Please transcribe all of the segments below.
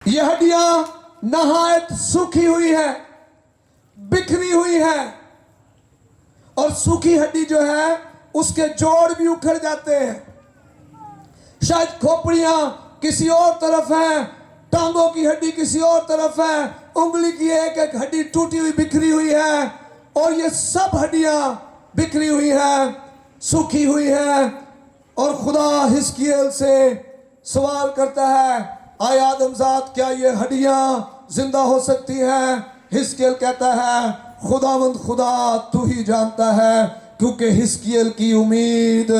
ये हड्डियां नहायत सूखी हुई है, बिखरी हुई है, और सूखी हड्डी जो है उसके जोड़ भी उखड़ जाते हैं। शायद खोपड़ियां किसी और तरफ है, टांगों की हड्डी किसी और तरफ है, उंगली की एक एक हड्डी टूटी हुई बिखरी हुई है, और ये सब हड्डियां बिखरी हुई है, सूखी हुई है। और खुदा हिजकिय्येल से सवाल करता है, आए आदमजाद, क्या ये हड्डियां जिंदा हो सकती हैं? हिजकिय्येल कहता है, खुदावंद खुदा तू ही जानता है, क्योंकि हिजकिय्येल की उम्मीद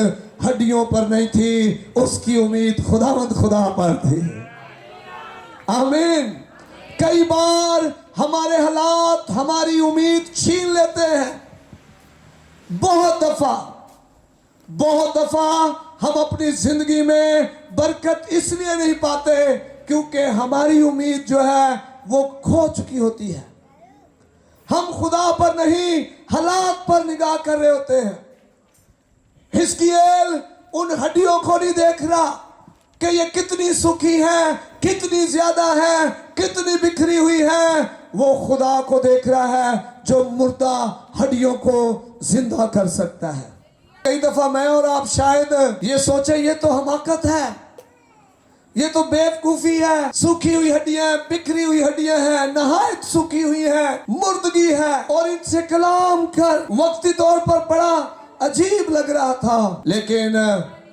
हड्डियों पर नहीं थी, उसकी उम्मीद खुदावंद खुदा पर थी। आमीन। कई बार हमारे हालात हमारी उम्मीद छीन लेते हैं। बहुत दफा हम अपनी जिंदगी में बरकत इसलिए नहीं पाते क्योंकि हमारी उम्मीद जो है वो खो चुकी होती है। हम खुदा पर नहीं, हालात पर निगाह कर रहे होते हैं। हिजकिय्येल उन हड्डियों को नहीं देख रहा कि ये कितनी सूखी है, कितनी ज्यादा है, कितनी बिखरी हुई है। वो खुदा को देख रहा है जो मुर्दा हड्डियों को जिंदा कर सकता है। कई दफा मैं और आप शायद ये सोचे ये तो हमाकत है, ये तो बेवकूफी है, सूखी हुई हड्डियां, बिखरी हुई हड्डियां हैं, नहायत सूखी हुई है, मुर्दगी है, और इनसे कलाम कर वक्ती तौर पर बड़ा अजीब लग रहा था। लेकिन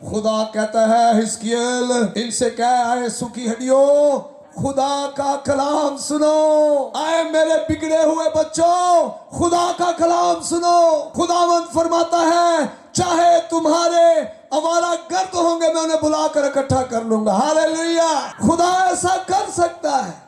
खुदा कहता है, हिजकिय्येल इनसे कह, आए सूखी हड्डियों, खुदा का कलाम सुनो। आए मेरे बिगड़े हुए बच्चों, खुदा का कलाम सुनो। खुदावंद फरमाता है, चाहे तुम्हारे अवारा गर्द होंगे, मैं उन्हें बुलाकर इकट्ठा कर लूंगा। हालेलुया। खुदा ऐसा कर सकता है।